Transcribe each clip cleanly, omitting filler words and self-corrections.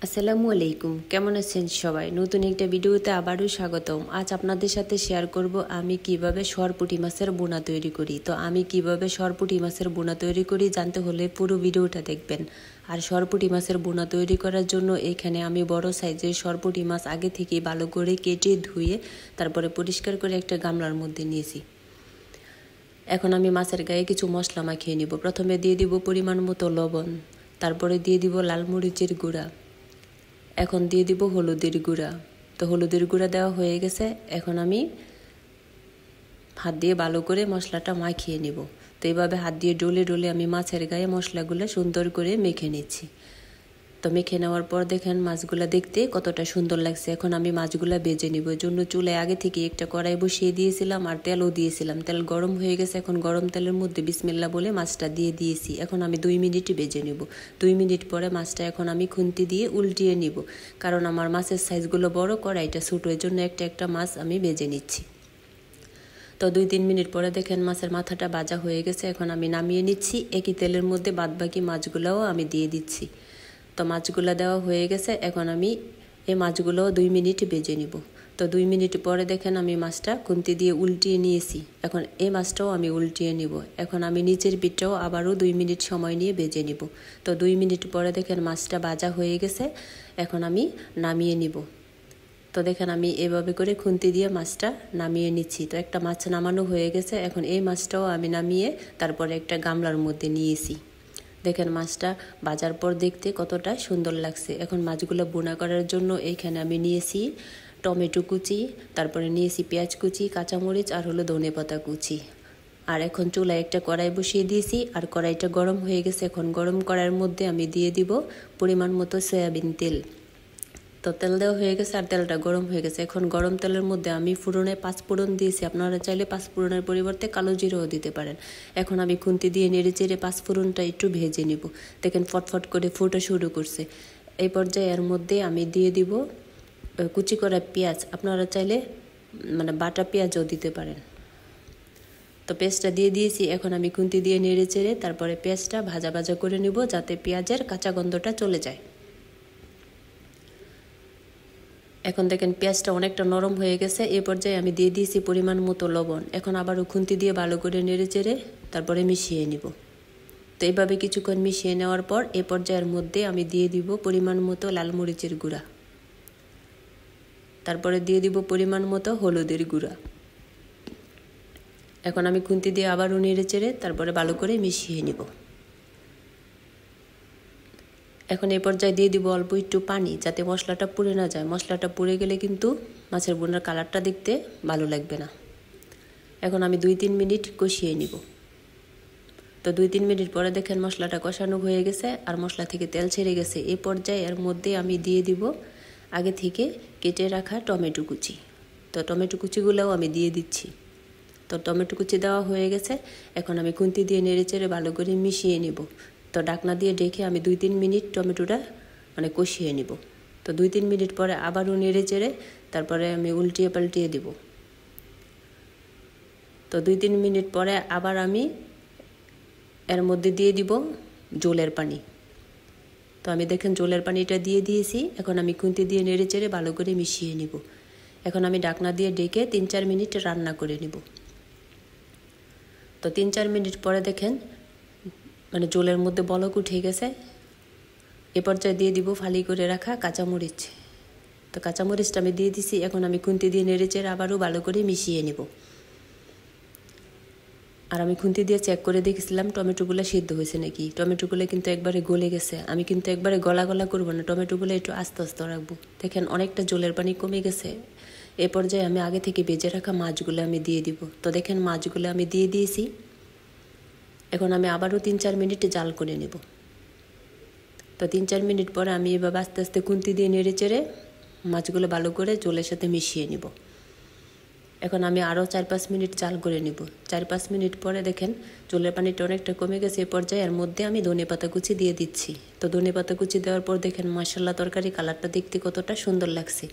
আসসালামু আলাইকুম, কেমন আছেন সবাই? নতুন একটা ভিডিওতে আবারও স্বাগতম। আজ আপনাদের সাথে শেয়ার করব আমি কিভাবে সরপুঁটি মাছের বোনা তৈরি করি। তো আমি কিভাবে সরপুঁটি মাছের বোনা তৈরি করি জানতে হলে পুরো ভিডিওটা দেখবেন। আর সরপুঁটি মাছের বোনা তৈরি করার জন্য এখানে আমি বড় সাইজের সরপুঁটি মাছ আগে থেকে ভালো করে কেটে ধুয়ে তারপরে পরিষ্কার করে একটা গামলার মধ্যে নিয়েছি। এখন আমি মাছের গায়ে কিছু মশলা মাখিয়ে নিব। প্রথমে দিয়ে দিব পরিমাণ মতো লবণ, তারপরে দিয়ে দিব লাল মরিচের গুঁড়া, এখন দিয়ে দিব হলুদের গুঁড়া। তো হলুদের গুঁড়া দেওয়া হয়ে গেছে। এখন আমি হাত দিয়ে ভালো করে মশলাটা মাখিয়ে নিব। তো এইভাবে হাত দিয়ে ডলে ডলে আমি মাছের গায়ে মশলাগুলো সুন্দর করে মেখে নিচ্ছি। তো মেখে নেওয়ার পর দেখেন মাছগুলো দেখতে কতটা সুন্দর লাগছে। এখন আমি মাছগুলো ভেজে নিব। এর জন্য চুলায় আগে থেকে একটা কড়াই বসিয়ে দিয়েছিলাম আর তেলও দিয়েছিলাম। তেল গরম হয়ে গেছে। এখন গরম তেলের মধ্যে বিসমিল্লাহ বলে মাছটা দিয়ে দিয়েছি। এখন আমি 2 মিনিট ভেজে নিব। 2 মিনিট পরে মাছটা এখন আমি খুন্তি দিয়ে উল্টিয়ে নিব, কারণ আমার মাছের সাইজগুলো বড়, কড়াইটা ছোটো, এর জন্য একটা একটা মাছ আমি ভেজে নিচ্ছি। তো 2-3 মিনিট পরে দেখেন মাছের মাথাটা ভাজা হয়ে গেছে। এখন আমি নামিয়ে নিচ্ছি। একই তেলের মধ্যে বাদবাকি মাছগুলোও আমি দিয়ে দিচ্ছি। তো মাছগুলো দেওয়া হয়ে গেছে। এখন আমি এই মাছগুলোও 2 মিনিট ভেজে নিব। তো 2 মিনিট পরে দেখেন আমি মাছটা খুন্তি দিয়ে উল্টিয়ে নিয়েছি। এখন এই মাছটাও আমি উল্টিয়ে নিব। এখন আমি নিচের পিঠটাও আবারও 2 মিনিট সময় নিয়ে ভেজে নিব। তো 2 মিনিট পরে দেখেন মাছটা ভাজা হয়ে গেছে। এখন আমি নামিয়ে নিব। তো দেখেন আমি এভাবে করে খুন্তি দিয়ে মাছটা নামিয়ে নিচ্ছি। তো একটা মাছ নামানো হয়ে গেছে। এখন এই মাছটাও আমি নামিয়ে তারপরে একটা গামলার মধ্যে নিয়েছি। দেখেন মাছটা ভাজার পর দেখতে কতটা সুন্দর লাগছে। এখন মাছগুলো বোনা করার জন্য এইখানে আমি নিয়েছি টমেটো কুচি, তারপরে নিয়েছি পেঁয়াজ কুচি, কাঁচামরিচ আর হলো ধনেপাতা কুচি। আর এখন চুলায় একটা কড়াই বসিয়ে দিয়েছি আর কড়াইটা গরম হয়ে গেছে। এখন গরম কড়াইয়ের মধ্যে আমি দিয়ে দিব পরিমাণ মতো সয়াবিন তেল। তো তেল দেওয়া হয়ে গেছে আর তেলটা গরম হয়ে গেছে। এখন গরম তেলের মধ্যে আমি ফোড়নে 5 ফোড়ন দিয়েছি। আপনারা চাইলে 5 ফোড়নের পরিবর্তে কালো জিরাও দিতে পারেন। এখন আমি খুন্তি দিয়ে নেড়ে চেড়ে 5 ফোড়নটা একটু ভেজে নিব। দেখেন ফটফট করে ফুটে শুরু করছে। এই পর্যায়ে এর মধ্যে আমি দিয়ে দিব কুচি করা পেঁয়াজ। আপনারা চাইলে বাটা পেঁয়াজও দিতে পারেন। তো পেঁয়াজটা দিয়ে দিয়েছি। এখন আমি খুন্তি দিয়ে নেড়ে চেড়ে তারপরে পেঁয়াজটা ভাজা ভাজা করে নিব, যাতে পেঁয়াজের কাঁচা গন্ধটা চলে যায়। এখন দেখেন পেঁয়াজটা অনেকটা নরম হয়ে গেছে। এই পর্যায়ে আমি দিয়ে দিয়েছি পরিমাণ মতো লবণ। এখন আবারও খুন্তি দিয়ে ভালো করে নেড়ে চেড়ে তারপরে মিশিয়ে নিব। তো এইভাবে কিছুক্ষণ মিশিয়ে নেওয়ার পর এই পর্যায়ের মধ্যে আমি দিয়ে দিব পরিমাণ মতো লাল মরিচের গুঁড়া, তারপরে দিয়ে দিব পরিমাণ মতো হলুদের গুঁড়া। এখন আমি খুন্তি দিয়ে আবারও নেড়ে চেড়ে তারপরে ভালো করে মিশিয়ে নিব। এখন এই পর্যায়ে দিয়ে দিব অল্প একটু পানি, যাতে মশলাটা পুড়ে না যায়। মশলাটা পুড়ে গেলে কিন্তু মাছের বোনার কালারটা দেখতে ভালো লাগবে না। এখন আমি 2-3 মিনিট কষিয়ে নিব। তো 2-3 মিনিট পরে দেখেন মশলাটা কষানো হয়ে গেছে আর মশলা থেকে তেল ছেড়ে গেছে। এই পর্যায়ে এর মধ্যে আমি দিয়ে দিব আগে থেকে কেটে রাখা টমেটো কুচি। তো টমেটো কুচিগুলোও আমি দিয়ে দিচ্ছি। তো টমেটো কুচি দেওয়া হয়ে গেছে। এখন আমি খুন্তি দিয়ে নেড়ে চেড়ে ভালো করে মিশিয়ে নিব। তো ঢাকনা দিয়ে ঢেকে আমি 2-3 মিনিট টমেটোটা কষিয়ে নিব। তো 2-3 মিনিট পরে আবারও নেড়ে চেড়ে তারপরে আমি উল্টিয়ে পাল্টিয়ে দিব। তো 2-3 মিনিট পরে আবার আমি এর মধ্যে দিয়ে দিব জলের পানি। তো আমি দেখেন জলের পানিটা দিয়ে দিয়েছি। এখন আমি খুন্তি দিয়ে নেড়ে চেড়ে ভালো করে মিশিয়ে নিব। এখন আমি ঢাকনা দিয়ে ঢেকে 3-4 মিনিট রান্না করে নিব। তো 3-4 মিনিট পরে দেখেন জলের মধ্যে বলক উঠে গেছে। এ পর্যায়ে দিয়ে দিব ফালি করে রাখা কাঁচামরিচ। তো কাঁচামরিচটা আমি দিয়ে দিছি। এখন আমি খুন্তি দিয়ে নেড়ে চেড়ে আবারও ভালো করে মিশিয়ে নিব। আর আমি খুন্তি দিয়ে চেক করে দেখেছিলাম টমেটোগুলো সিদ্ধ হয়েছে নাকি। টমেটোগুলো কিন্তু একবারে গলে গেছে। আমি কিন্তু একবারে গলা গলা করবো না, টমেটোগুলো একটু আস্তে আস্তে রাখবো। দেখেন অনেকটা জলের পানি কমে গেছে। এ পর্যায়ে আমি আগে থেকে ভেজে রাখা মাছগুলো আমি দিয়ে দিব। তো দেখেন মাছগুলো আমি দিয়ে দিয়েছি। এখন আমি আবারও 3-4 মিনিট জাল করে নেব। তো 3-4 মিনিট পরে আমি এভাবে আস্তে আস্তে খুন্তি দিয়ে নেড়ে চেড়ে মাছগুলো ভালো করে জলের সাথে মিশিয়ে নিব। এখন আমি আরও 4-5 মিনিট জাল করে নিব। 4-5 মিনিট পরে দেখেন জলের পানিটা অনেকটা কমে গেছে। এ পর্যায়ে এর মধ্যে আমি ধনেপাতা কুচি দিয়ে দিচ্ছি। তো ধনেপাতা কুচি দেওয়ার পর দেখেন মাশাআল্লাহ তরকারি কালারটা দেখতে কতটা সুন্দর লাগছে।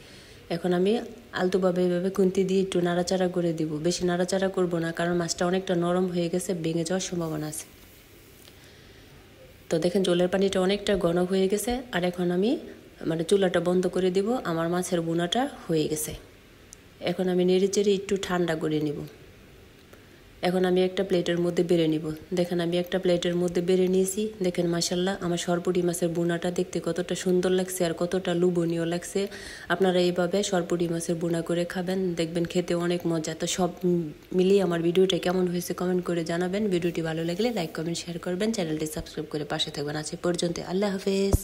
এখন আমি আলতোভাবে এভাবে খুন্তি দিয়ে একটু নাড়াচাড়া করে দিব। বেশি নাড়াচাড়া করব না, কারণ মাছটা অনেকটা নরম হয়ে গেছে, ভেঙে যাওয়ার সম্ভাবনা আছে। তো দেখেন জলের পানিটা অনেকটা ঘন হয়ে গেছে। আর এখন আমি মানে চুলাটা বন্ধ করে দিব। আমার মাছের বোনাটা হয়ে গেছে। এখন আমি নেড়েচেড়ে একটু ঠান্ডা করে নিব। এখন আমি একটা প্লেটের মধ্যে বেড়ে নিব। দেখেন আমি একটা প্লেটের মধ্যে বেড়ে নিয়েছি। দেখেন মাশাআল্লাহ আমার সরপুঁটি মাছের বোনাটা দেখতে কতটা সুন্দর লাগছে আর কতটা লোভনীয় লাগছে। আপনারা এইভাবে সরপুঁটি মাছের বোনা করে খাবেন, দেখবেন খেতে অনেক মজা। তো সব মিলিয়ে আমার ভিডিওটা কেমন হয়েছে কমেন্ট করে জানাবেন। ভিডিওটি ভালো লাগলে লাইক কমেন্ট শেয়ার করবেন, চ্যানেলটি সাবস্ক্রাইব করে পাশে থাকবেন। আজ পর্যন্ত, আল্লাহ হাফেজ।